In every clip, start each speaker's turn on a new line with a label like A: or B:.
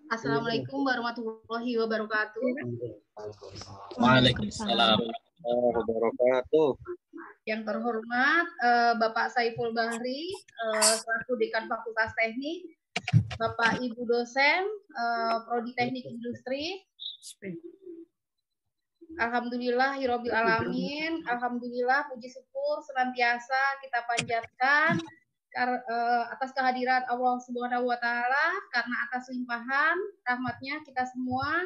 A: Assalamualaikum warahmatullahi wabarakatuh.
B: Waalaikumsalam warahmatullahi wabarakatuh.
A: Yang terhormat Bapak Saiful Bahri, selaku Dekan Fakultas Teknik, Bapak Ibu dosen Prodi Teknik Industri. Alhamdulillahirabbil alamin. Alhamdulillah, puji syukur senantiasa kita panjatkan atas kehadiran Allah Subhanahu wa taala, karena atas limpahan rahmatnya kita semua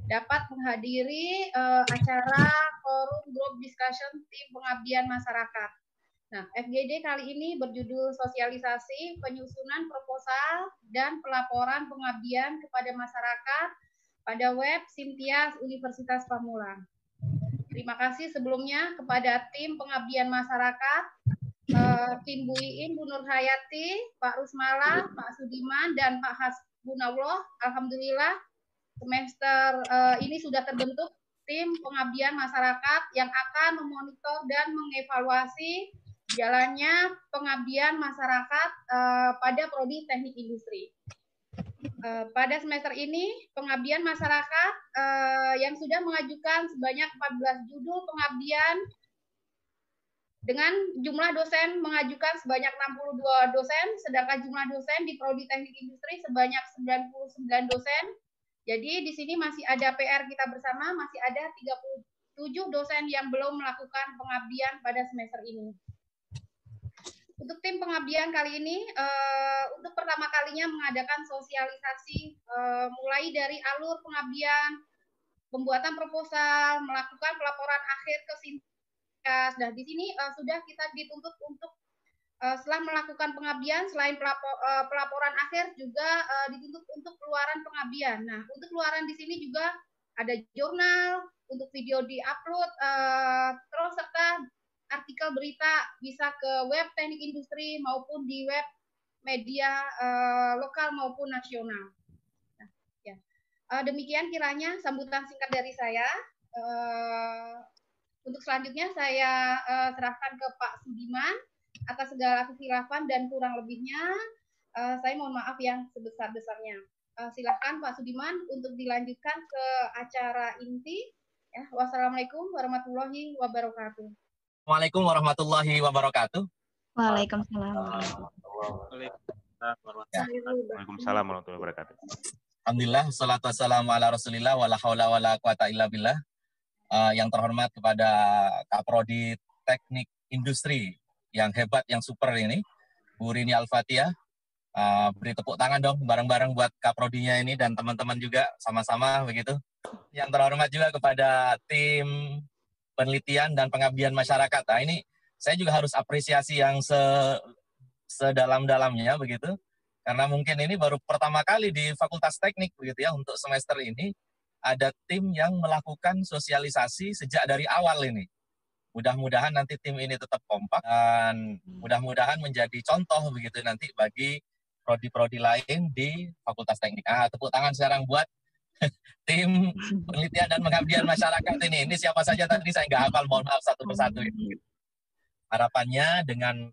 A: dapat menghadiri acara Forum Group Discussion Tim Pengabdian Masyarakat. Nah, FGD kali ini berjudul Sosialisasi Penyusunan Proposal dan Pelaporan Pengabdian kepada Masyarakat pada web Simtias Universitas Pamulang. Terima kasih sebelumnya kepada tim pengabdian masyarakat, tim Bu Iin, Bu Nur Hayati, Pak Rusmala, Pak Sudiman, dan Pak Hasbunallah. Alhamdulillah semester ini sudah terbentuk tim pengabdian masyarakat yang akan memonitor dan mengevaluasi jalannya pengabdian masyarakat pada Prodi Teknik Industri. Pada semester ini, pengabdian masyarakat yang sudah mengajukan sebanyak 14 judul pengabdian dengan jumlah dosen mengajukan sebanyak 62 dosen, sedangkan jumlah dosen di Prodi Teknik Industri sebanyak 99 dosen. Jadi di sini masih ada PR kita bersama, masih ada 37 dosen yang belum melakukan pengabdian pada semester ini. Untuk tim pengabdian kali ini, untuk pertama kalinya mengadakan sosialisasi mulai dari alur pengabdian, pembuatan proposal, melakukan pelaporan akhir ke Simtias. Nah, di sini sudah kita dituntut untuk setelah melakukan pengabdian, selain pelaporan akhir juga dituntut untuk keluaran pengabdian. Nah, untuk keluaran di sini juga ada jurnal, untuk video di-upload, terus serta artikel berita bisa ke web Teknik Industri maupun di web media lokal maupun nasional. Nah, ya. Demikian kiranya sambutan singkat dari saya. Untuk selanjutnya saya serahkan ke Pak Sudiman atas segala kekhilafan dan kurang lebihnya. Saya mohon maaf yang sebesar-besarnya. Silahkan Pak Sudiman untuk dilanjutkan ke acara inti. Ya, wassalamualaikum warahmatullahi wabarakatuh.
B: Waalaikumsalam warahmatullahi wabarakatuh.
C: Waalaikumsalam.
D: Waalaikumsalam warahmatullahi wabarakatuh.
B: Alhamdulillah, salatu wassalamu ala rasulillah, wala haula wala quwata illa billah. Yang terhormat kepada Kaprodi Teknik Industri yang hebat, yang super ini, Bu Rini Al-Fatihah. Beri tepuk tangan dong bareng-bareng buat Kaprodinya ini dan teman-teman juga sama-sama begitu. Yang terhormat juga kepada tim penelitian dan pengabdian masyarakat. Nah, ini saya juga harus apresiasi yang sedalam-dalamnya begitu, karena mungkin ini baru pertama kali di Fakultas Teknik begitu ya, untuk semester ini ada tim yang melakukan sosialisasi sejak dari awal ini. Mudah-mudahan nanti tim ini tetap kompak dan mudah-mudahan menjadi contoh begitu nanti bagi prodi-prodi lain di Fakultas Teknik. Tepuk tangan sekarang buat tim penelitian dan pengabdian masyarakat ini. Ini siapa saja tadi saya nggak hafal, mohon maaf satu persatu. Harapannya dengan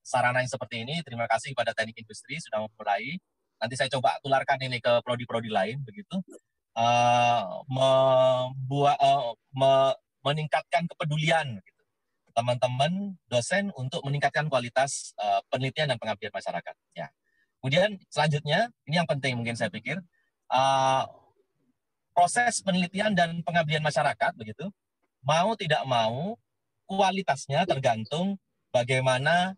B: sarana yang seperti ini, terima kasih kepada Teknik Industri sudah memulai. Nanti saya coba tularkan ini ke prodi-prodi lain begitu. Meningkatkan kepedulian gitu, teman-teman dosen untuk meningkatkan kualitas penelitian dan pengabdian masyarakat. Ya. Kemudian selanjutnya, ini yang penting mungkin saya pikir, proses penelitian dan pengabdian masyarakat begitu, mau tidak mau kualitasnya tergantung bagaimana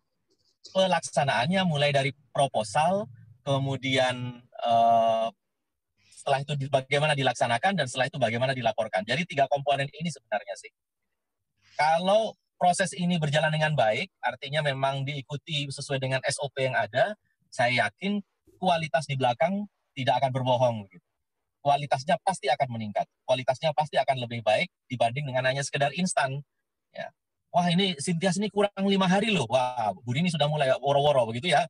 B: pelaksanaannya, mulai dari proposal, kemudian setelah itu bagaimana dilaksanakan, dan setelah itu bagaimana dilaporkan. Jadi 3 komponen ini sebenarnya sih. Kalau proses ini berjalan dengan baik, artinya memang diikuti sesuai dengan SOP yang ada, saya yakin kualitas di belakang tidak akan berbohong. Gitu. Kualitasnya pasti akan meningkat. Kualitasnya pasti akan lebih baik dibanding dengan hanya sekedar instan. Ya. Wah, ini Simtias ini kurang 5 hari loh. Wah, Bu Dini sudah mulai woro-woro begitu ya.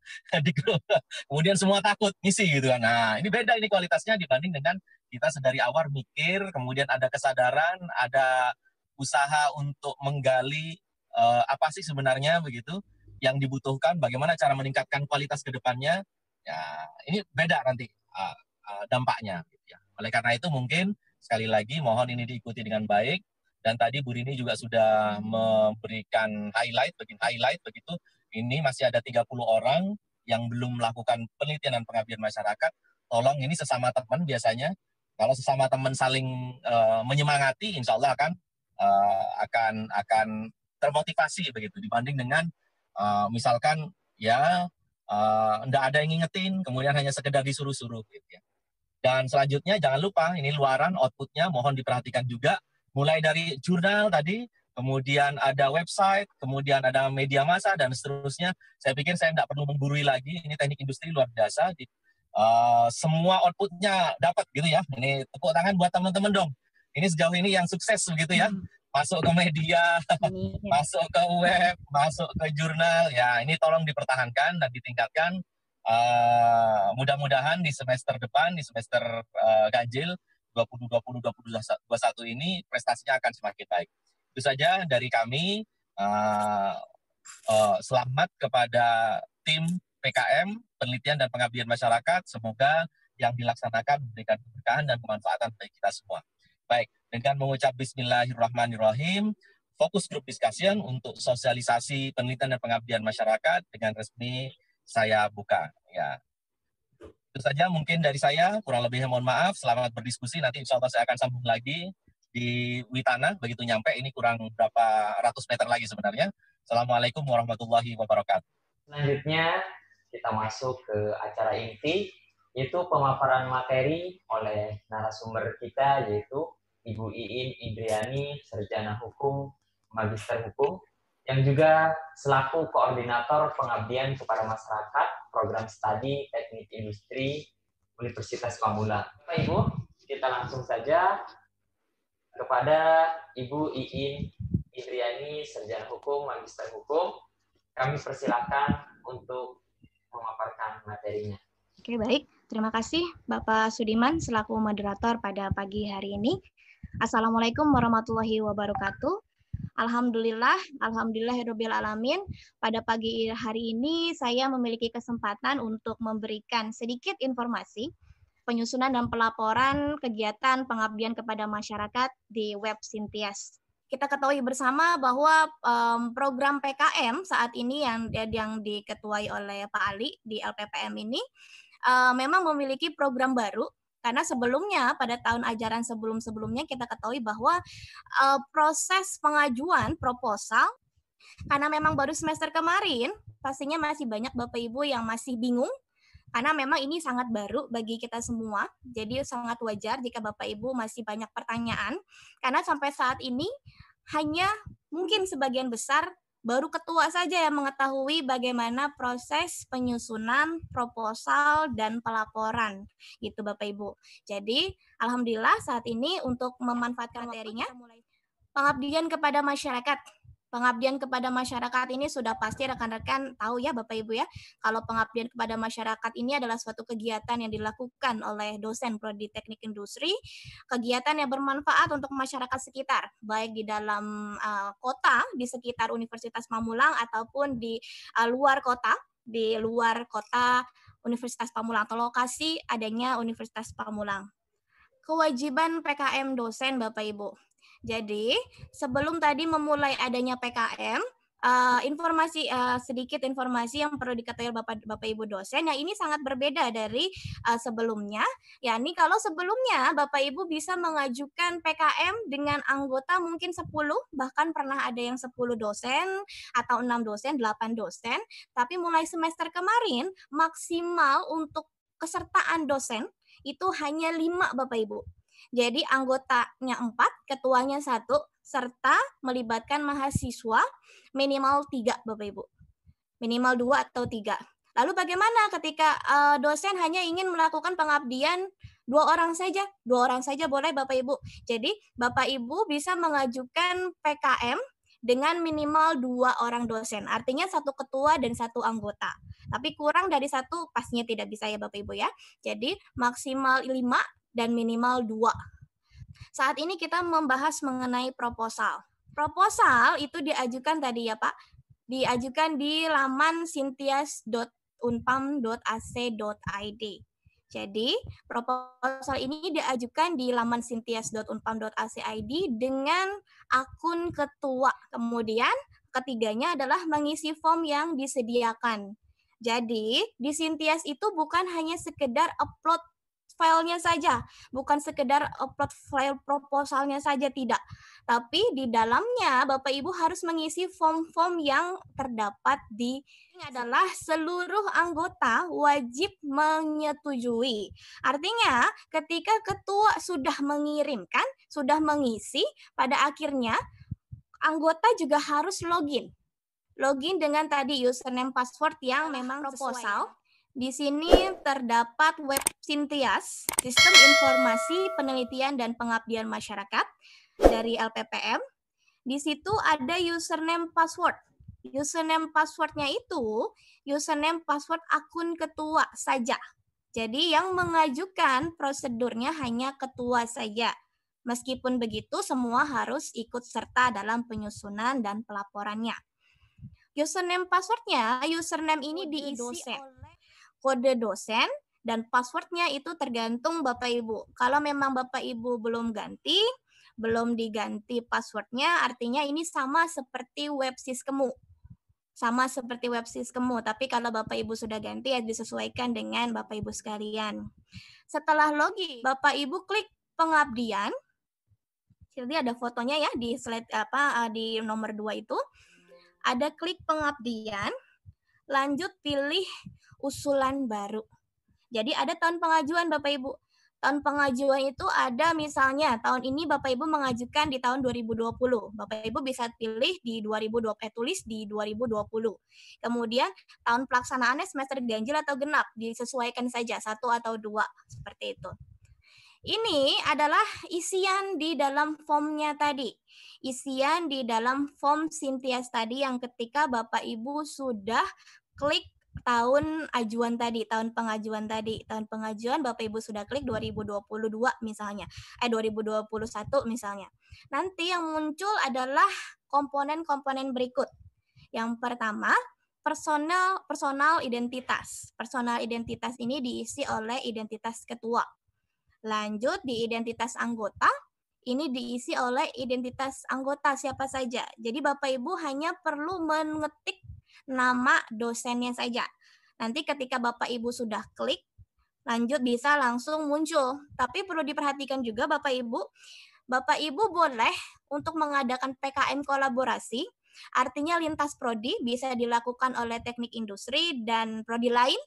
B: Kemudian semua takut ngisi gitu kan. Nah, ini beda ini kualitasnya dibanding dengan kita sedari awal mikir, kemudian ada kesadaran, ada usaha untuk menggali apa sih sebenarnya begitu yang dibutuhkan, bagaimana cara meningkatkan kualitas ke depannya. Ya, ini beda nanti dampaknya. Gitu ya. Oleh karena itu mungkin sekali lagi mohon ini diikuti dengan baik. Dan tadi Bu Rini juga sudah memberikan highlight begitu. Ini masih ada 30 orang yang belum melakukan penelitian dan pengabdian masyarakat. Tolong ini sesama teman biasanya. Kalau sesama teman saling menyemangati, insya Allah akan termotivasi begitu dibanding dengan misalkan ya enggak ada yang ngingetin, kemudian hanya sekedar disuruh-suruh gitu ya. Dan selanjutnya jangan lupa ini luaran outputnya mohon diperhatikan juga. Mulai dari jurnal tadi, kemudian ada website, kemudian ada media massa, dan seterusnya. Saya pikir saya tidak perlu menggurui lagi, ini teknik industri luar biasa. Semua outputnya dapat gitu ya. Ini tepuk tangan buat teman-teman dong. Ini sejauh ini yang sukses begitu ya. Masuk ke media, masuk ke web, masuk ke jurnal. Ya ini tolong dipertahankan dan ditingkatkan. Mudah-mudahan di semester depan, di semester ganjil, 2020-2021 ini prestasinya akan semakin baik. Itu saja dari kami. Selamat kepada tim PKM, penelitian dan pengabdian masyarakat. Semoga yang dilaksanakan memberikan keberkahan dan kemanfaatan bagi kita semua. Baik, dengan mengucap Bismillahirrahmanirrahim, fokus group discussion untuk sosialisasi penelitian dan pengabdian masyarakat dengan resmi saya buka. Ya. Itu saja mungkin dari saya, kurang lebihnya mohon maaf, selamat berdiskusi, nanti insya Allah saya akan sambung lagi di Witana, begitu nyampe, ini kurang berapa ratus meter lagi sebenarnya. Assalamualaikum warahmatullahi wabarakatuh.
C: Selanjutnya kita masuk ke acara inti, yaitu pemaparan materi oleh narasumber kita, yaitu Ibu Iin Indriani, Sarjana Hukum, Magister Hukum, yang juga selaku koordinator pengabdian kepada masyarakat program studi teknik industri Universitas Pamulang. Bapak Ibu, kita langsung saja kepada Ibu Iin Indriani, Sarjana Hukum, Magister Hukum. Kami persilakan untuk memaparkan materinya.
E: Oke, baik. Terima kasih Bapak Sudiman selaku moderator pada pagi hari ini. Assalamualaikum warahmatullahi wabarakatuh. Alhamdulillahirabbil alamin. Pada pagi hari ini saya memiliki kesempatan untuk memberikan sedikit informasi penyusunan dan pelaporan kegiatan pengabdian kepada masyarakat di web Sintias. Kita ketahui bersama bahwa program PKM saat ini yang diketuai oleh Pak Ali di LPPM ini memang memiliki program baru. Karena sebelumnya, pada tahun ajaran sebelum-sebelumnya kita ketahui bahwa proses pengajuan proposal, karena memang baru semester kemarin, pastinya masih banyak Bapak Ibu yang masih bingung, karena memang ini sangat baru bagi kita semua, jadi sangat wajar jika Bapak Ibu masih banyak pertanyaan, karena sampai saat ini hanya mungkin sebagian besar baru ketua saja yang mengetahui bagaimana proses penyusunan proposal dan pelaporan, gitu Bapak Ibu. Jadi, alhamdulillah saat ini untuk memanfaatkan materinya, pengabdian kepada masyarakat. Pengabdian kepada masyarakat ini sudah pasti rekan-rekan tahu ya Bapak Ibu ya, kalau pengabdian kepada masyarakat ini adalah suatu kegiatan yang dilakukan oleh dosen Prodi Teknik Industri, kegiatan yang bermanfaat untuk masyarakat sekitar, baik di dalam kota, di sekitar Universitas Pamulang, ataupun di luar kota Universitas Pamulang, atau lokasi adanya Universitas Pamulang. Kewajiban PKM dosen Bapak Ibu. Jadi, sebelum tadi memulai adanya PKM, sedikit informasi yang perlu diketahui Bapak Ibu dosen, yang ini sangat berbeda dari sebelumnya, yakni kalau sebelumnya Bapak Ibu bisa mengajukan PKM dengan anggota mungkin 10, bahkan pernah ada yang 10 dosen, atau 6 dosen, 8 dosen, tapi mulai semester kemarin, maksimal untuk kesertaan dosen, itu hanya 5 Bapak Ibu. Jadi anggotanya 4, ketuanya 1, serta melibatkan mahasiswa minimal 3 Bapak Ibu. Minimal 2 atau 3. Lalu bagaimana ketika dosen hanya ingin melakukan pengabdian 2 orang saja? 2 orang saja boleh Bapak Ibu. Jadi Bapak Ibu bisa mengajukan PKM dengan minimal 2 orang dosen. Artinya 1 ketua dan 1 anggota. Tapi kurang dari 1 pastinya tidak bisa ya Bapak Ibu ya. Jadi maksimal 5 dan minimal 2. Saat ini kita membahas mengenai proposal. Proposal itu diajukan tadi ya Pak, diajukan di laman sintias.unpam.ac.id. Jadi, proposal ini diajukan di laman sintias.unpam.ac.id dengan akun ketua. Kemudian, ketiganya adalah mengisi form yang disediakan. Jadi, di Sintias itu bukan hanya sekedar upload filenya saja, bukan sekedar upload file proposalnya saja, tidak. Tapi di dalamnya Bapak Ibu harus mengisi form-form yang terdapat di ini adalah seluruh anggota wajib menyetujui. Artinya, ketika ketua sudah mengirimkan, sudah mengisi, pada akhirnya anggota juga harus login. Login dengan tadi username password yang memang proposal. Di sini terdapat web Sintias, Sistem Informasi Penelitian dan Pengabdian Masyarakat dari LPPM. Di situ ada username password. Username passwordnya itu username password akun ketua saja. Jadi yang mengajukan prosedurnya hanya ketua saja. Meskipun begitu, semua harus ikut serta dalam penyusunan dan pelaporannya. Username passwordnya, username ini diisi oleh kode dosen dan passwordnya itu tergantung Bapak Ibu. Kalau memang Bapak Ibu belum diganti passwordnya, artinya ini sama seperti web Siskemu. Sama seperti web Siskemu, tapi kalau Bapak Ibu sudah ganti ya disesuaikan dengan Bapak Ibu sekalian. Setelah login, Bapak Ibu klik pengabdian. Jadi ada fotonya ya di slide di nomor 2 itu. Ada klik pengabdian, lanjut pilih usulan baru. Jadi ada tahun pengajuan Bapak Ibu. Tahun pengajuan itu ada misalnya tahun ini Bapak Ibu mengajukan di tahun 2020. Bapak Ibu bisa pilih di 2020, tulis di 2020. Kemudian tahun pelaksanaannya semester ganjil atau genap, disesuaikan saja 1 atau 2 seperti itu. Ini adalah isian di dalam formnya tadi. Isian di dalam form Sintias tadi yang ketika Bapak Ibu sudah klik tahun ajuan tadi, tahun pengajuan tadi. Tahun pengajuan Bapak Ibu sudah klik 2022 misalnya. 2021 misalnya. Nanti yang muncul adalah komponen-komponen berikut. Yang pertama, personal identitas. Personal identitas ini diisi oleh identitas ketua. Lanjut di identitas anggota, ini diisi oleh identitas anggota siapa saja. Jadi Bapak Ibu hanya perlu mengetik nama dosennya saja. Nanti ketika Bapak Ibu sudah klik, lanjut bisa langsung muncul. Tapi perlu diperhatikan juga Bapak Ibu boleh untuk mengadakan PKM kolaborasi, artinya lintas prodi bisa dilakukan oleh teknik industri dan prodi lain.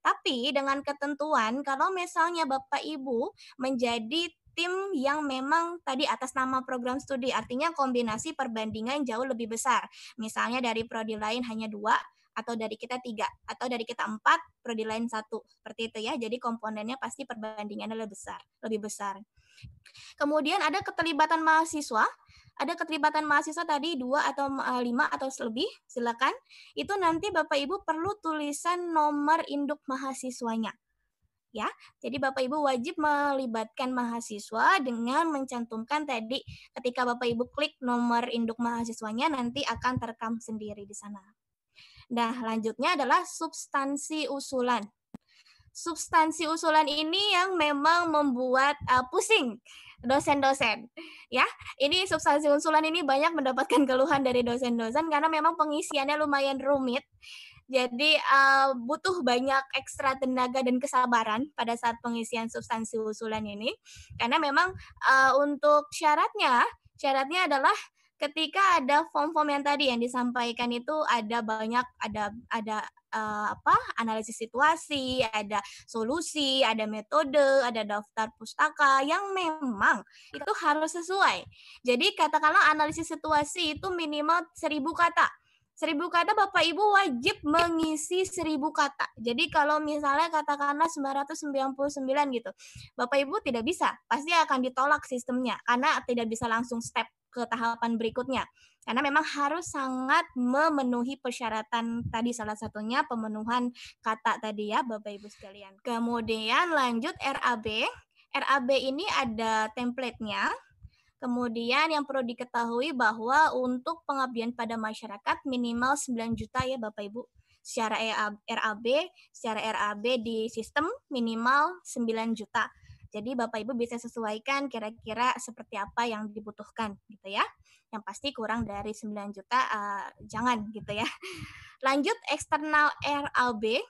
E: Tapi dengan ketentuan kalau misalnya Bapak Ibu menjadi tim yang memang tadi atas nama program studi, artinya kombinasi perbandingan jauh lebih besar. Misalnya dari prodi lain hanya 2, atau dari kita 3, atau dari kita 4, prodi lain 1. Seperti itu ya, jadi komponennya pasti perbandingannya lebih besar. Kemudian ada keterlibatan mahasiswa. Ada keterlibatan mahasiswa tadi 2 atau 5 atau lebih, silakan. Itu nanti Bapak Ibu perlu tulisan nomor induk mahasiswanya. Ya, jadi Bapak Ibu wajib melibatkan mahasiswa dengan mencantumkan tadi ketika Bapak Ibu klik nomor induk mahasiswanya nanti akan terekam sendiri di sana. Nah, lanjutnya adalah substansi usulan. Substansi usulan ini yang memang membuat pusing dosen-dosen, ya. Ini substansi usulan ini banyak mendapatkan keluhan dari dosen-dosen karena memang pengisiannya lumayan rumit. Jadi butuh banyak ekstra tenaga dan kesabaran pada saat pengisian substansi usulan ini, karena memang untuk syaratnya adalah ketika ada form-form yang tadi yang disampaikan itu ada banyak analisis situasi, ada solusi, ada metode, ada daftar pustaka yang memang itu harus sesuai. Jadi katakanlah analisis situasi itu minimal 1000 kata. 1000 kata Bapak Ibu wajib mengisi 1000 kata. Jadi kalau misalnya katakanlah 999 gitu, Bapak Ibu tidak bisa, pasti akan ditolak sistemnya karena tidak bisa langsung step ke tahapan berikutnya. Karena memang harus sangat memenuhi persyaratan tadi, salah satunya pemenuhan kata tadi ya Bapak Ibu sekalian. Kemudian lanjut RAB. RAB ini ada template-nya. Kemudian yang perlu diketahui bahwa untuk pengabdian pada masyarakat minimal 9 juta ya Bapak Ibu. secara RAB di sistem minimal 9 juta. Jadi Bapak Ibu bisa sesuaikan kira-kira seperti apa yang dibutuhkan gitu ya. Yang pasti kurang dari 9 juta jangan gitu ya. Lanjut eksternal RAB.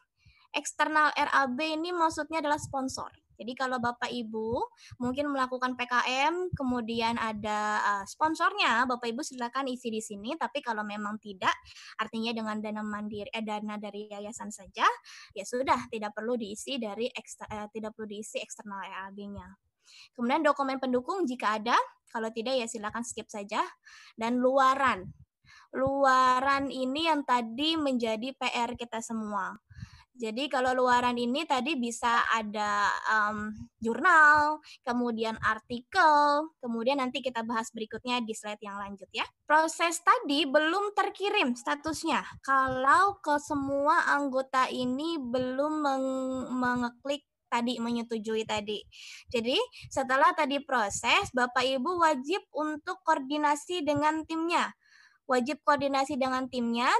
E: Eksternal RAB ini maksudnya adalah sponsor. Jadi kalau Bapak Ibu mungkin melakukan PKM, kemudian ada sponsornya, Bapak Ibu silakan isi di sini. Tapi kalau memang tidak, artinya dengan dana mandiri, dana dari yayasan saja, ya sudah tidak perlu diisi eksternal RAB-nya. Kemudian dokumen pendukung jika ada, kalau tidak ya silakan skip saja. Dan luaran. Luaran ini yang tadi menjadi PR kita semua. Jadi kalau luaran ini tadi bisa ada jurnal, kemudian artikel, kemudian nanti kita bahas berikutnya di slide yang lanjut ya. Proses tadi belum terkirim statusnya. Kalau ke semua anggota ini belum mengeklik tadi, menyetujui tadi. Jadi setelah tadi proses, Bapak Ibu wajib untuk koordinasi dengan timnya. Wajib koordinasi dengan timnya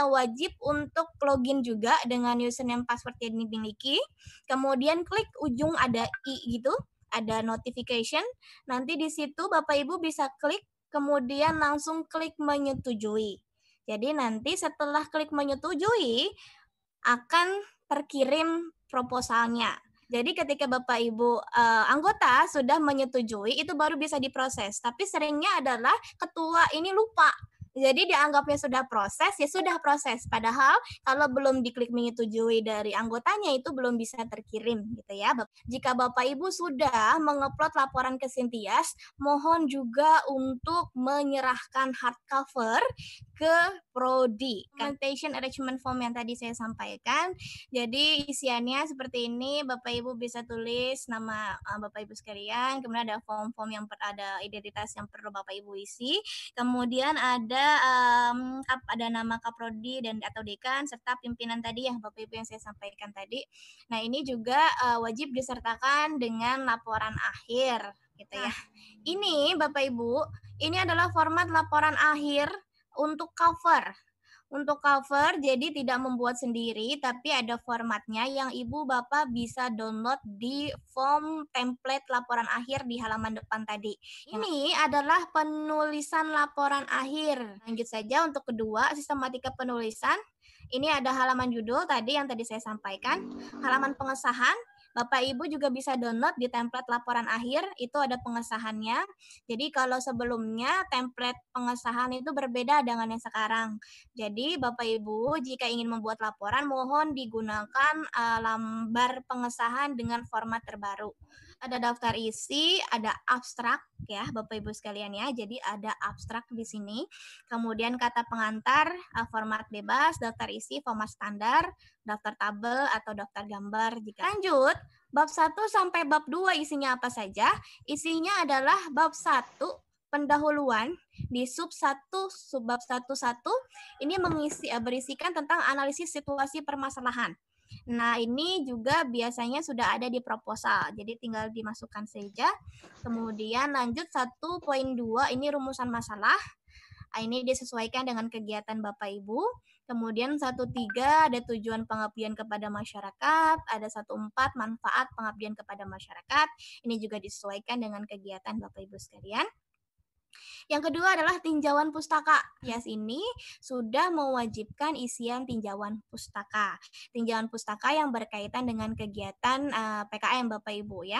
E: wajib untuk login juga dengan username password yang dimiliki. Kemudian klik ujung ada i gitu, ada notification. Nanti di situ Bapak Ibu bisa klik, kemudian langsung klik menyetujui. Jadi nanti setelah klik menyetujui akan terkirim proposalnya. Jadi ketika Bapak Ibu anggota sudah menyetujui, itu baru bisa diproses. Tapi seringnya adalah ketua ini lupa. Jadi dianggapnya sudah proses, ya sudah proses. Padahal kalau belum diklik menyetujui dari anggotanya itu belum bisa terkirim gitu ya. Jika Bapak Ibu sudah mengupload laporan ke Sintias, mohon juga untuk menyerahkan hardcover ke Prodi. Documentation Arrangement Form yang tadi saya sampaikan. Jadi isiannya seperti ini, Bapak Ibu bisa tulis nama Bapak Ibu sekalian, kemudian ada form-form yang ada identitas yang perlu Bapak Ibu isi, kemudian ada nama Kaprodi dan atau dekan serta pimpinan tadi ya Bapak Ibu yang saya sampaikan tadi. Nah, ini juga wajib disertakan dengan laporan akhir gitu ya. Ini Bapak Ibu, ini adalah format laporan akhir untuk cover. Untuk cover, jadi tidak membuat sendiri, tapi ada formatnya yang Ibu Bapak bisa download di form template laporan akhir di halaman depan tadi. Ini adalah penulisan laporan akhir. Lanjut saja untuk kedua, sistematika penulisan. Ini ada halaman judul tadi yang tadi saya sampaikan. Halaman pengesahan. Bapak Ibu juga bisa download di template laporan akhir, itu ada pengesahannya. Jadi kalau sebelumnya template pengesahan itu berbeda dengan yang sekarang. Jadi Bapak Ibu jika ingin membuat laporan mohon digunakan lambar pengesahan dengan format terbaru. Ada daftar isi, ada abstrak ya Bapak Ibu sekalian ya. Jadi ada abstrak di sini. Kemudian kata pengantar, format bebas, daftar isi, format standar, daftar tabel atau daftar gambar. Jika lanjut, bab 1 sampai bab 2 isinya apa saja? Isinya adalah bab 1 pendahuluan di sub 1 subbab 1.1 ini berisikan tentang analisis situasi permasalahan. Nah, ini juga biasanya sudah ada di proposal, jadi tinggal dimasukkan saja. Kemudian lanjut 1.2 ini rumusan masalah. Ini disesuaikan dengan kegiatan Bapak Ibu. Kemudian 1.3 ada tujuan pengabdian kepada masyarakat, ada 1.4 manfaat pengabdian kepada masyarakat. Ini juga disesuaikan dengan kegiatan Bapak Ibu sekalian. Yang kedua adalah tinjauan pustaka. Yes, ini sudah mewajibkan isian tinjauan pustaka. Tinjauan pustaka yang berkaitan dengan kegiatan PKM Bapak Ibu ya.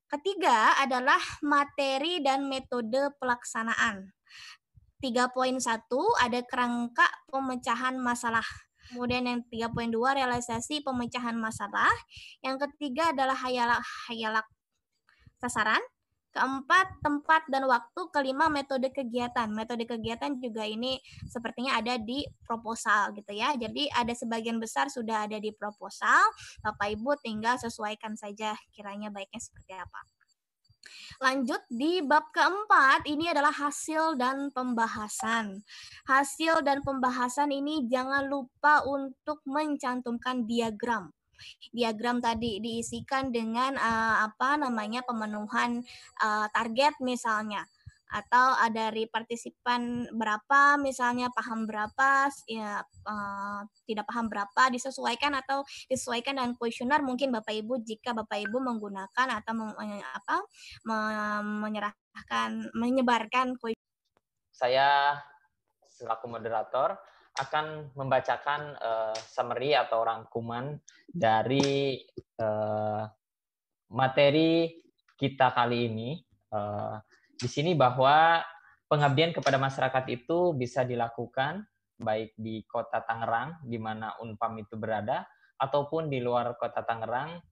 E: Ketiga adalah materi dan metode pelaksanaan. 3.1 ada kerangka pemecahan masalah. Kemudian yang 3.2 realisasi pemecahan masalah. Yang ketiga adalah hayalak sasaran. Keempat, tempat dan waktu. Kelima, metode kegiatan. Metode kegiatan juga ini sepertinya ada di proposal gitu ya. Jadi ada sebagian besar sudah ada di proposal. Bapak Ibu tinggal sesuaikan saja kiranya baiknya seperti apa. Lanjut di bab keempat, ini adalah hasil dan pembahasan. Hasil dan pembahasan ini jangan lupa untuk mencantumkan diagram. Diagram tadi diisikan dengan pemenuhan target misalnya. atau dari partisipan berapa, misalnya paham berapa, ya tidak paham berapa, disesuaikan atau disesuaikan dengan kuesioner mungkin Bapak Ibu jika Bapak Ibu menggunakan atau menyebarkan kuesioner.
C: Saya selaku moderator akan membacakan summary atau rangkuman dari materi kita kali ini. Di sini bahwa pengabdian kepada masyarakat itu bisa dilakukan baik di Kota Tangerang, di mana Unpam itu berada, ataupun di luar Kota Tangerang,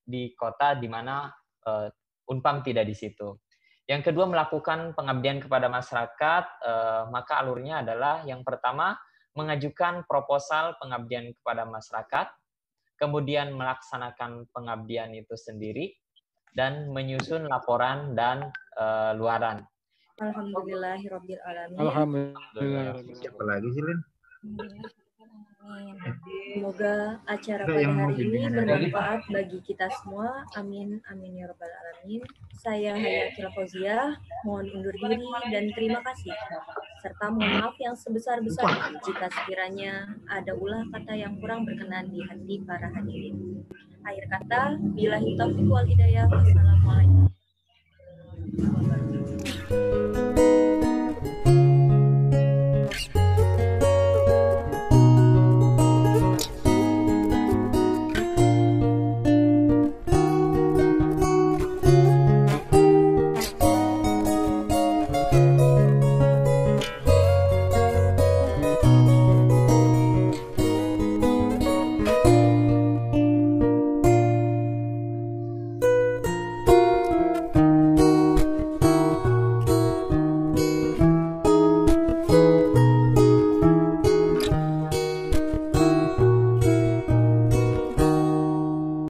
C: di kota di mana Unpam tidak di situ. Yang kedua, melakukan pengabdian kepada masyarakat, maka alurnya adalah yang pertama, mengajukan proposal pengabdian kepada masyarakat, kemudian melaksanakan pengabdian itu sendiri, dan menyusun laporan dan luaran.
F: Alhamdulillahirrabbilalamin.
G: Alhamdulillah. Siapa lagi sih, Lin?
F: Semoga acara pada hari ini bermanfaat bagi kita semua. Amin, amin ya rabbal alamin. Saya Hayatul Fauziah, mohon undur diri dan terima kasih. Serta mohon maaf yang sebesar-besarnya jika sekiranya ada ulah kata yang kurang berkenan di hati para hadirin. Akhir kata, billahi taufiq wal hidayah. Wassalamualaikum.